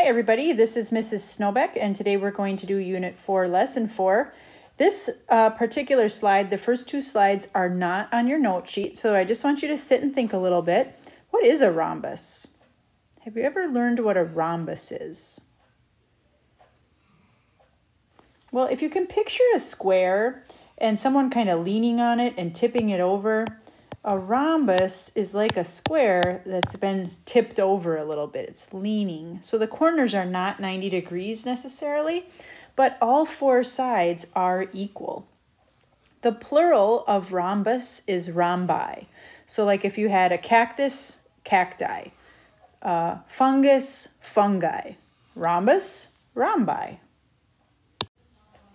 everybody, this is Mrs. Snowbeck, and today we're going to do Unit 4, Lesson 4. This particular slide, the first two slides are not on your note sheet, so I just want you to sit and think a little bit. What is a rhombus? Have you ever learned what a rhombus is? Well, if you can picture a square and someone kind of leaning on it and tipping it over, a rhombus is like a square that's been tipped over a little bit. It's leaning. So the corners are not 90 degrees necessarily, but all four sides are equal. The plural of rhombus is rhombi. So like if you had a cactus, cacti, fungus, fungi, rhombus, rhombi.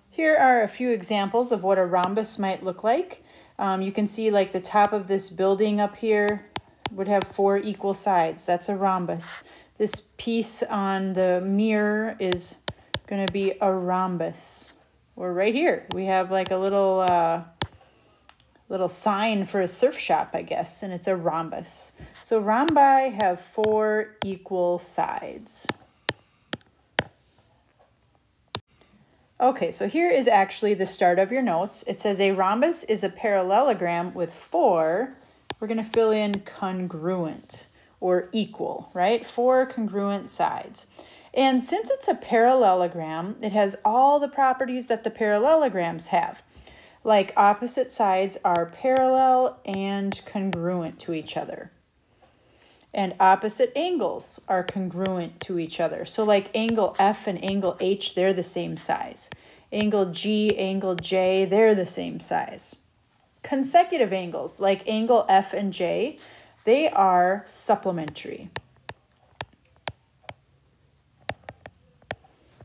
Here are a few examples of what a rhombus might look like. You can see like the top of this building up here would have four equal sides. That's a rhombus. This piece on the mirror is going to be a rhombus. Or right here, we have like a little sign for a surf shop, I guess, and it's a rhombus. So rhombi have four equal sides. Okay, so here is actually the start of your notes. It says a rhombus is a parallelogram with four, we're going to fill in congruent or equal, right? Four congruent sides. And since it's a parallelogram, it has all the properties that the parallelograms have. Like opposite sides are parallel and congruent to each other. And opposite angles are congruent to each other. So like angle F and angle H, they're the same size. Angle G, angle J, they're the same size. Consecutive angles, like angle F and J, they are supplementary.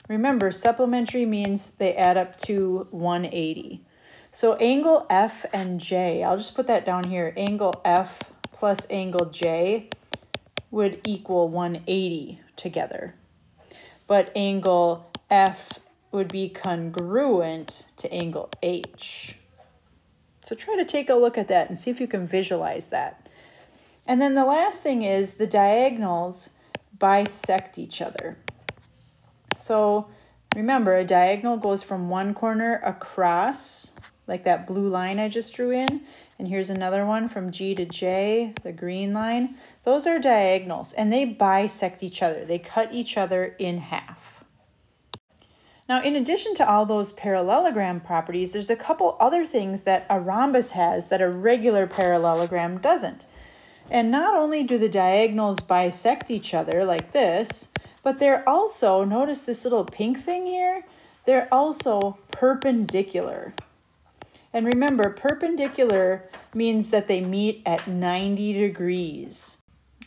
Remember, supplementary means they add up to 180. So angle F and J, I'll just put that down here. Angle F plus angle J would equal 180 together. But angle F would be congruent to angle H. So try to take a look at that and see if you can visualize that. And then the last thing is the diagonals bisect each other. So remember, a diagonal goes from one corner across, like that blue line I just drew in. And here's another one from G to J, the green line. Those are diagonals, and they bisect each other. They cut each other in half. Now, in addition to all those parallelogram properties, there's a couple other things that a rhombus has that a regular parallelogram doesn't. And not only do the diagonals bisect each other like this, but they're also, notice this little pink thing here, they're also perpendicular. And remember, perpendicular means that they meet at 90 degrees.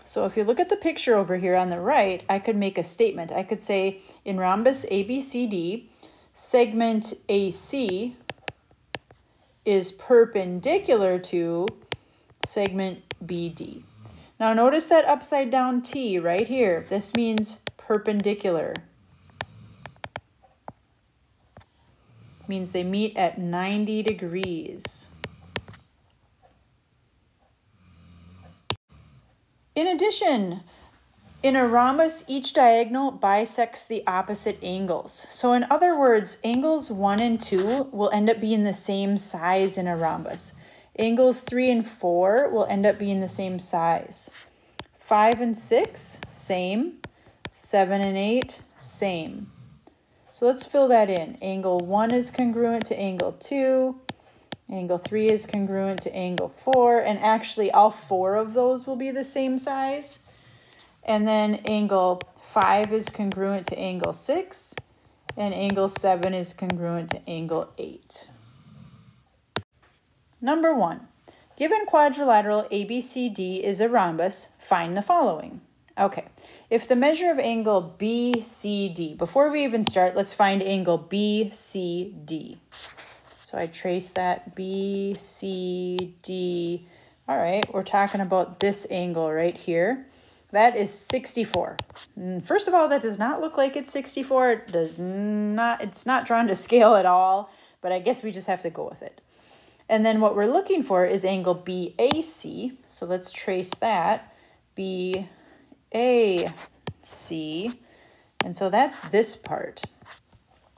So if you look at the picture over here on the right, I could make a statement. I could say in rhombus ABCD, segment AC is perpendicular to segment BD. Now notice that upside down T right here. This means perpendicular. Means they meet at 90 degrees. In addition, in a rhombus, each diagonal bisects the opposite angles. So in other words, angles 1 and 2 will end up being the same size in a rhombus. Angles 3 and 4 will end up being the same size. 5 and 6, same. 7 and 8, same. So let's fill that in. Angle 1 is congruent to angle 2. Angle 3 is congruent to angle 4. And actually, all four of those will be the same size. And then angle 5 is congruent to angle 6. And angle 7 is congruent to angle 8. Number 1. Given quadrilateral ABCD is a rhombus, find the following. Okay, if the measure of angle BCD, before we even start, let's find angle BCD. So I trace that BCD. All right, we're talking about this angle right here. That is 64. First of all, that does not look like it's 64. It's not drawn to scale at all, but I guess we just have to go with it. And then what we're looking for is angle BAC. So let's trace that. BAC. And so that's this part.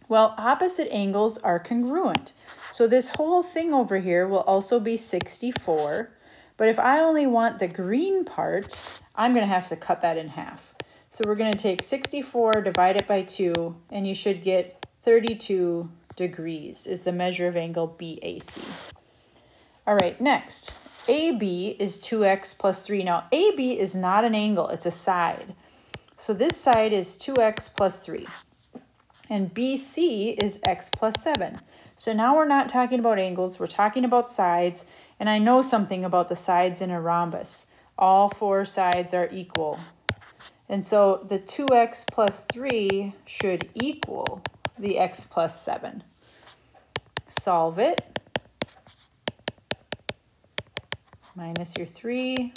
Well, opposite angles are congruent. So this whole thing over here will also be 64. But if I only want the green part, I'm going to have to cut that in half. So we're going to take 64, divide it by 2, and you should get 32 degrees is the measure of angle BAC. All right, next. AB is 2x plus 3. Now, AB is not an angle, it's a side. So this side is 2x plus 3. And BC is x plus 7. So now we're not talking about angles, we're talking about sides. And I know something about the sides in a rhombus. All 4 sides are equal. And so the 2x plus 3 should equal the x plus 7. Solve it. Minus your 3.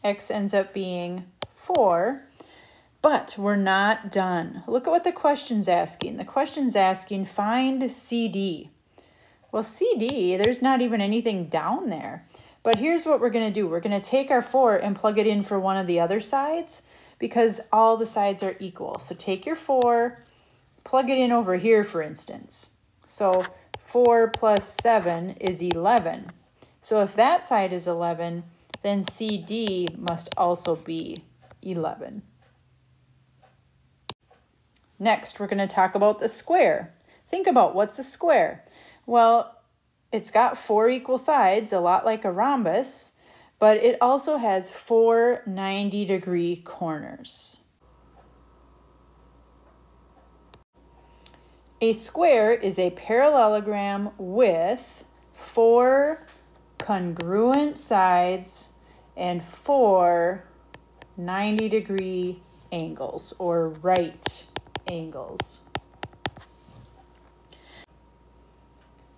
X ends up being 4. But we're not done. Look at what the question's asking. The question's asking, find CD. Well, CD, there's not even anything down there. But here's what we're going to do. We're going to take our 4 and plug it in for one of the other sides because all the sides are equal. So take your 4, plug it in over here, for instance. So 4 plus 7 is 11. So if that side is 11, then CD must also be 11. Next, we're going to talk about the square. Think about what's a square. Well, it's got 4 equal sides, a lot like a rhombus, but it also has 4 90-degree corners. A square is a parallelogram with 4 congruent sides and 4 90-degree angles or right angles.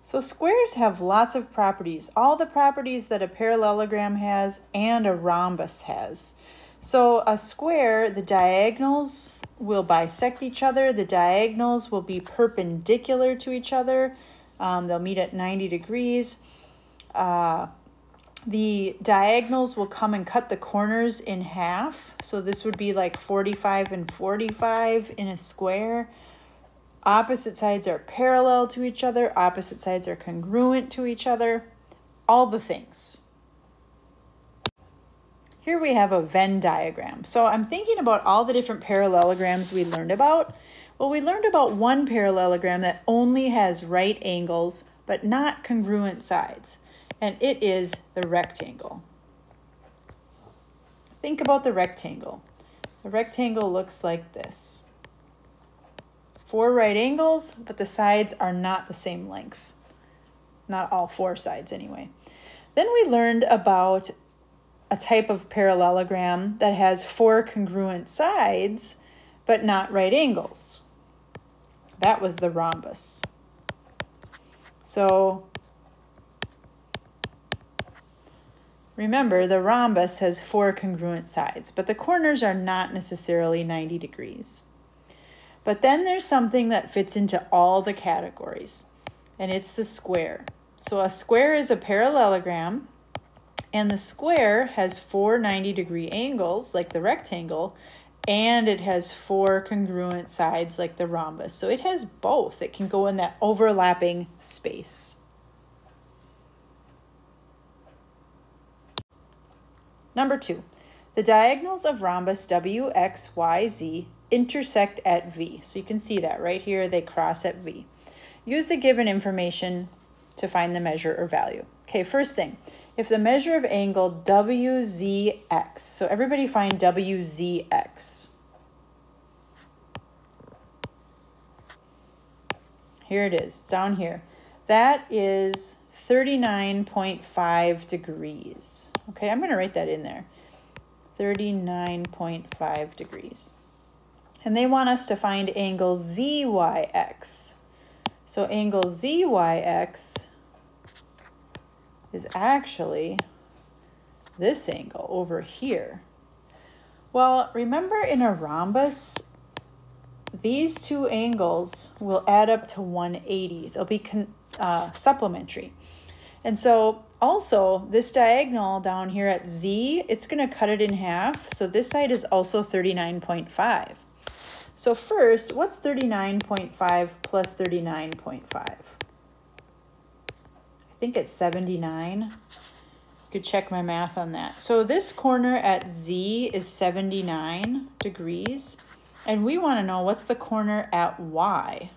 So squares have lots of properties, all the properties that a parallelogram has and a rhombus has. So a square, the diagonals will bisect each other, the diagonals will be perpendicular to each other, they'll meet at 90 degrees. The diagonals will come and cut the corners in half. So this would be like 45 and 45 in a square. Opposite sides are parallel to each other. Opposite sides are congruent to each other. All the things. Here we have a Venn diagram. So I'm thinking about all the different parallelograms we learned about. Well, we learned about one parallelogram that only has right angles, but not congruent sides. And it is the rectangle. Think about the rectangle. The rectangle looks like this. 4 right angles, but the sides are not the same length. Not all 4 sides anyway. Then we learned about a type of parallelogram that has 4 congruent sides, but not right angles. That was the rhombus. So remember, the rhombus has 4 congruent sides, but the corners are not necessarily 90 degrees. But then there's something that fits into all the categories, and it's the square. So a square is a parallelogram, and the square has 4 90-degree angles, like the rectangle, and it has 4 congruent sides, like the rhombus. So it has both. It can go in that overlapping space. Number 2, the diagonals of rhombus W, X, Y, Z intersect at V. So you can see that right here, they cross at V. Use the given information to find the measure or value. Okay, first thing, if the measure of angle WZX, so everybody find WZX. Here it is, down here. That is 39.5 degrees. Okay, I'm going to write that in there. 39.5 degrees. And they want us to find angle ZYX. So angle ZYX is actually this angle over here. Well, remember in a rhombus, these 2 angles will add up to 180. They'll be supplementary. And so Also, this diagonal down here at Z, it's going to cut it in half. So this side is also 39.5. So first, what's 39.5 plus 39.5? I think it's 79. Could check my math on that. So this corner at Z is 79 degrees. And we want to know what's the corner at Y.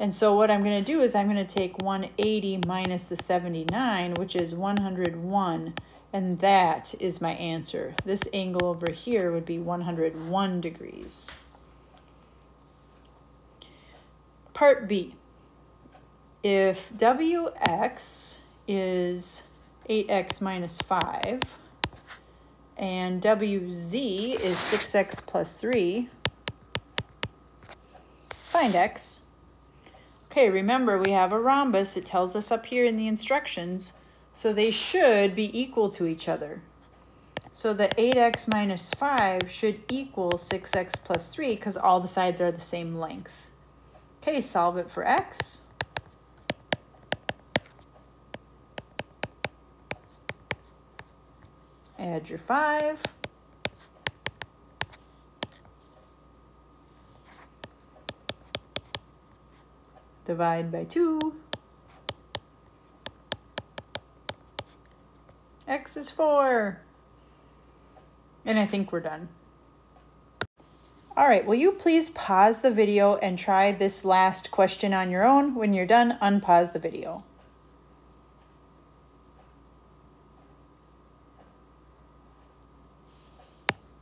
And so what I'm going to do is I'm going to take 180 minus the 79, which is 101. And that is my answer. This angle over here would be 101 degrees. Part B. If WX is 8x minus 5 and WZ is 6x plus 3, find x. Okay, remember we have a rhombus. It tells us up here in the instructions, so they should be equal to each other. So the 8x minus 5 should equal 6x plus 3 because all the sides are the same length. Okay, solve it for x. Add your 5. Divide by 2. X is 4. And I think we're done. All right, will you please pause the video and try this last question on your own? When you're done, unpause the video.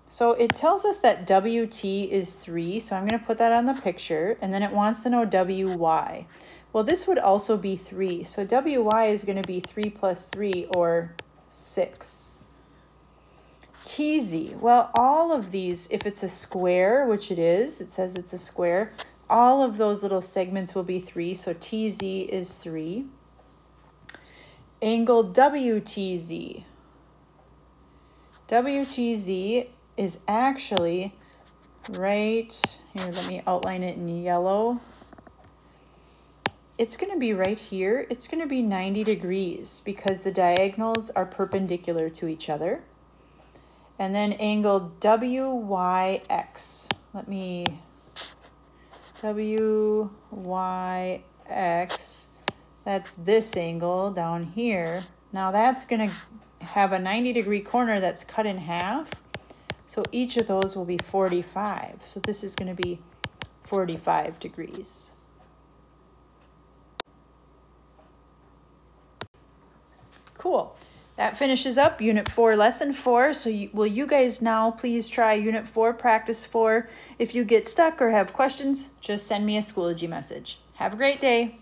So it tells us that WT is 3, so I'm going to put that on the picture, and then it wants to know WY. Well, this would also be 3, so WY is going to be 3 plus 3, or 6. TZ, well, all of these, if it's a square, which it is, it says it's a square, all of those little segments will be 3, so TZ is 3. Angle WTZ. WTZ is actually right here. Let me outline it in yellow. It's going to be right here. It's going to be 90 degrees because the diagonals are perpendicular to each other. And then angle WYX. Let me WYX. That's this angle down here. Now that's going to have a 90-degree corner that's cut in half. So each of those will be 45. So this is going to be 45 degrees. Cool. That finishes up Unit 4, Lesson 4. So will you guys now please try Unit 4, Practice 4? If you get stuck or have questions, just send me a Schoology message. Have a great day.